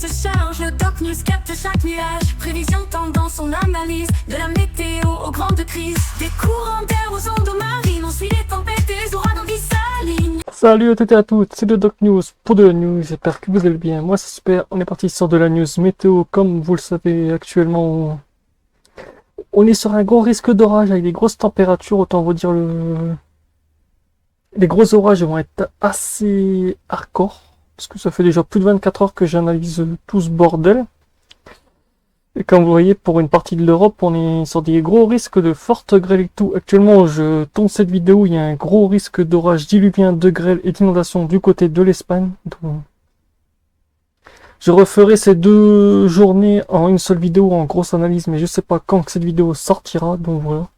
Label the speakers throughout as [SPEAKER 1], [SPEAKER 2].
[SPEAKER 1] se charge, le Doc News capte chaque nuage. Prévision, tendance, on analyse. De la météo aux grandes crises. Des courants d'air aux ondes marines. On suit les tempêtes et les ouragans qui s'alignent.
[SPEAKER 2] Salut à toutes et à toutes, c'est le Doc News pour de la news, j'espère que vous allez bien. Moi c'est super, on est parti sur de la news météo. Comme vous le savez actuellement, on est sur un gros risque d'orage avec des grosses températures, autant vous dire les gros orages vont être assez hardcore. Parce que ça fait déjà plus de 24 heures que j'analyse tout ce bordel. Et comme vous voyez, pour une partie de l'Europe, on est sur des gros risques de fortes grêles et tout. Actuellement, je tourne cette vidéo, il y a un gros risque d'orage diluvien, de grêle et d'inondation du côté de l'Espagne. Donc, je referai ces deux journées en une seule vidéo en grosse analyse, mais je sais pas quand que cette vidéo sortira, donc voilà.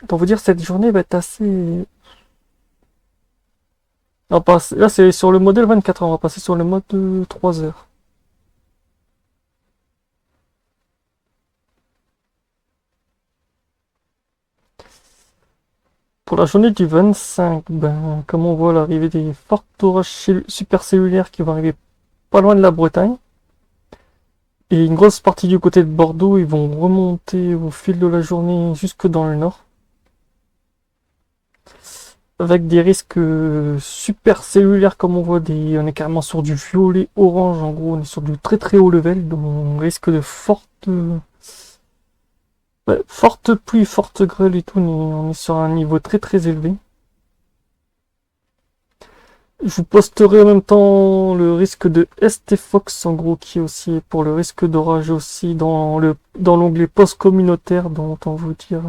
[SPEAKER 2] Pour vous dire, cette journée va être assez... Là, c'est sur le modèle 24 heures, on va passer sur le mode 3 heures. Pour la journée du 25, ben, comme on voit l'arrivée des forts orages supercellulaires qui vont arriver pas loin de la Bretagne, et une grosse partie du côté de Bordeaux, ils vont remonter au fil de la journée jusque dans le nord, avec des risques supercellulaires comme on voit, on est carrément sur du violet orange, en gros on est sur du très très haut level, donc on risque de fortes pluies, fortes grêles et tout, on est sur un niveau très très élevé. Je vous posterai en même temps le risque de ST-Fox en gros qui est aussi pour le risque d'orage aussi dans l'onglet post communautaire, dont on vous dire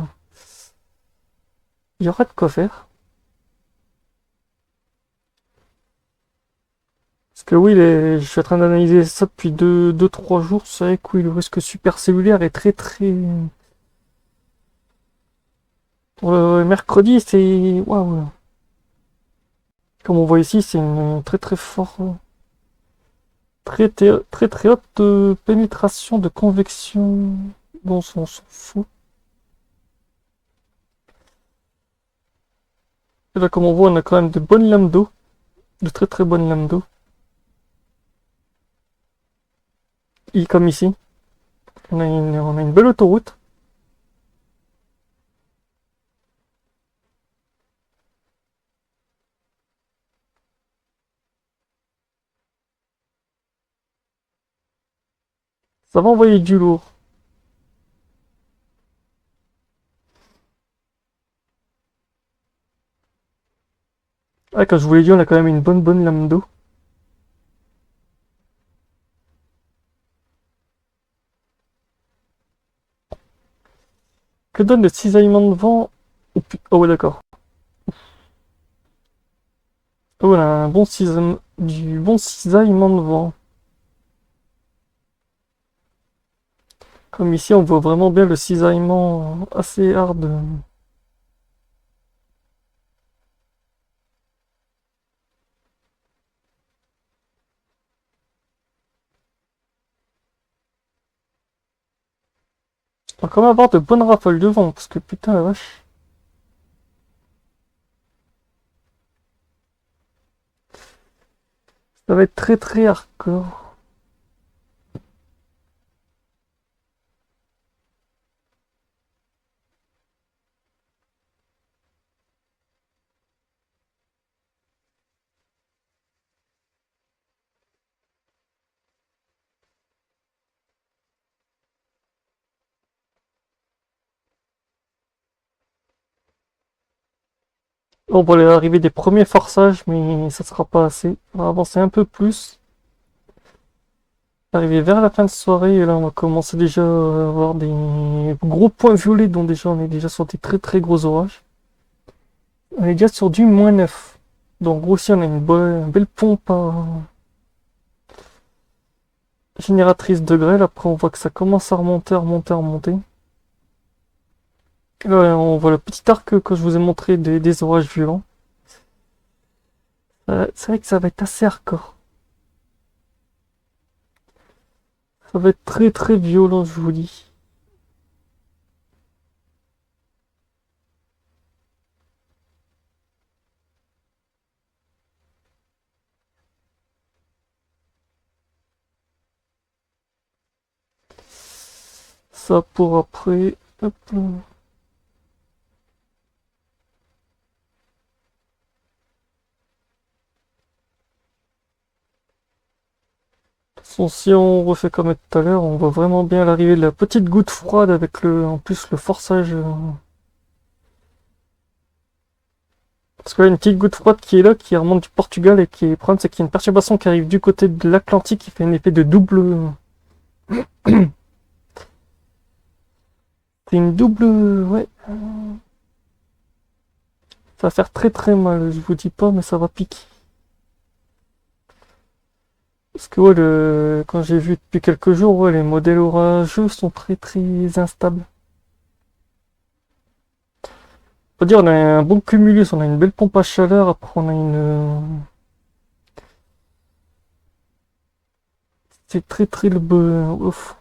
[SPEAKER 2] il y aura de quoi faire. Parce que oui, je suis en train d'analyser ça depuis 2-3 jours. C'est vrai que oui, le risque supercellulaire est très très... Pour le mercredi, c'est... Waouh. Comme on voit ici, c'est une très très fort... Très très haute pénétration de convection. Bon, on s'en fout. Et là, comme on voit, on a quand même de bonnes lames d'eau. De très très bonnes lames d'eau. Et comme ici, on a une belle autoroute. Ça va envoyer du lourd. Ah, quand je vous l'ai dit, on a quand même une bonne lame d'eau. Que donne le cisaillement de vent? Oh ouais, d'accord. Oh, on a un du bon cisaillement de vent. Comme ici, on voit vraiment bien le cisaillement assez hard. On va quand même avoir de bonnes rafales de vent, parce que putain la vache. Ça va être très très hardcore. On va arriver des premiers forçages, mais ça sera pas assez. On va avancer un peu plus. Arriver vers la fin de soirée, et là on va commencer déjà à avoir des gros points violets, dont déjà on est déjà sur des très très gros orages. On est déjà sur du -9. Donc en gros ici on a une belle pompe génératrice de grêle. Après on voit que ça commence à remonter, à remonter, à remonter. Là on voit le petit arc que je vous ai montré des orages violents. C'est vrai que ça va être assez hardcore. Ça va être très très violent, je vous dis. ça pour après. Hop là. De toute façon, si on refait comme tout à l'heure, on voit vraiment bien l'arrivée de la petite goutte froide avec en plus le forçage. Parce qu'il y a une petite goutte froide qui est là, qui remonte du Portugal et qui est, le problème c'est qu'il y a une perturbation qui arrive du côté de l'Atlantique qui fait un effet de double. C'est une double. Ouais. Ça va faire très très mal, je vous dis pas, mais ça va piquer. Parce que ouais, quand j'ai vu depuis quelques jours, ouais, les modèles orageux sont très très instables. Faut dire, on a un bon cumulus, on a une belle pompe à chaleur, après on a une. C'est très très le ouf.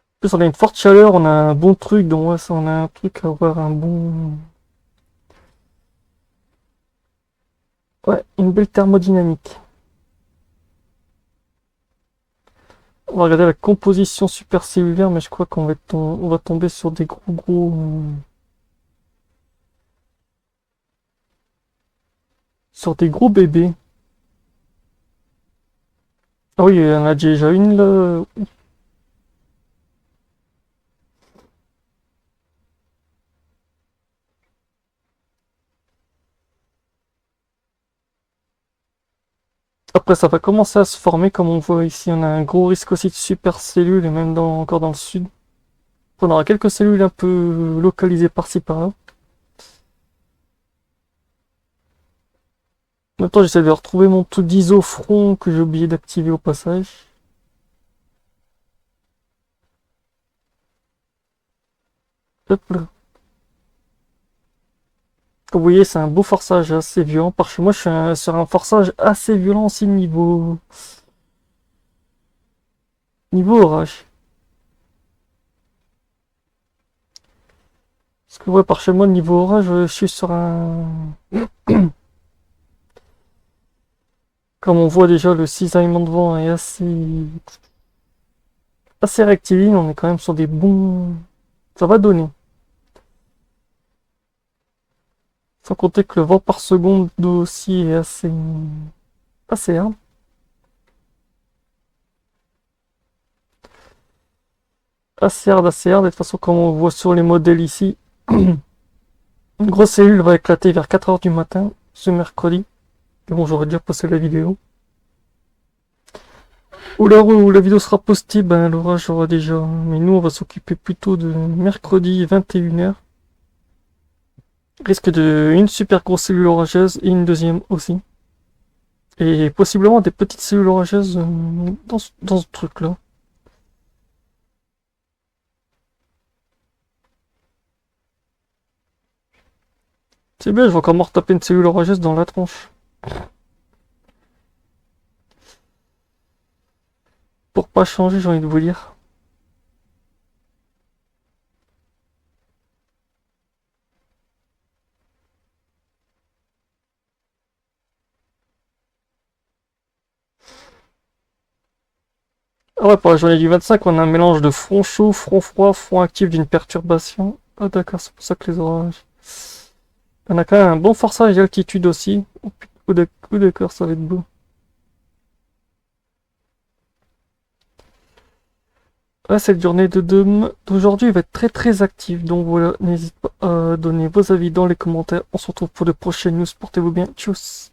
[SPEAKER 2] En plus, on a une forte chaleur, on a un bon truc, donc ouais, ça, on a un truc à avoir un bon. Ouais, une belle thermodynamique. On va regarder la composition supercellulaire, mais je crois qu'on on va tomber sur des gros. Sur des gros bébés. Ah oui, il y en a déjà une là. Après, ça va commencer à se former, comme on voit ici. On a un gros risque aussi de supercellules, et même encore dans le sud. On aura quelques cellules un peu localisées par-ci par-là. En même temps, j'essaie de retrouver mon tout d'isofront que j'ai oublié d'activer au passage. Hop là. Comme vous voyez, c'est un beau forçage assez violent. Par chez moi, je suis sur un forçage assez violent aussi niveau orage. Parce que ouais, par chez moi, niveau orage, je suis sur un. Comme on voit déjà, le cisaillement de vent est assez rectiligne. On est quand même sur des bons. Ça va donner. Sans compter que le vent par seconde aussi est assez hard. Assez hard, assez hard. Et de toute façon, comme on voit sur les modèles ici, une grosse cellule va éclater vers 4h du matin, ce mercredi. Et bon, j'aurais déjà posté la vidéo. Ou l'heure où la vidéo sera postée, ben l'orage aura déjà. Mais nous, on va s'occuper plutôt de mercredi 21h. Risque de une super grosse cellule orageuse et une deuxième aussi. Et possiblement des petites cellules orageuses dans ce truc-là. C'est bien, je vais encore me retaper une cellule orageuse dans la tronche. Pour pas changer, j'ai envie de vous dire. Ah ouais, pour la journée du 25, on a un mélange de front chaud, front froid, front actif d'une perturbation. Ah d'accord, c'est pour ça que les orages. On a quand même un bon forçage d'altitude aussi. Oh d'accord, ça va être beau. Ouais, cette journée d'aujourd'hui va être très très active. Donc voilà, n'hésitez pas à donner vos avis dans les commentaires. On se retrouve pour de prochaines news. Portez-vous bien. Tchuss.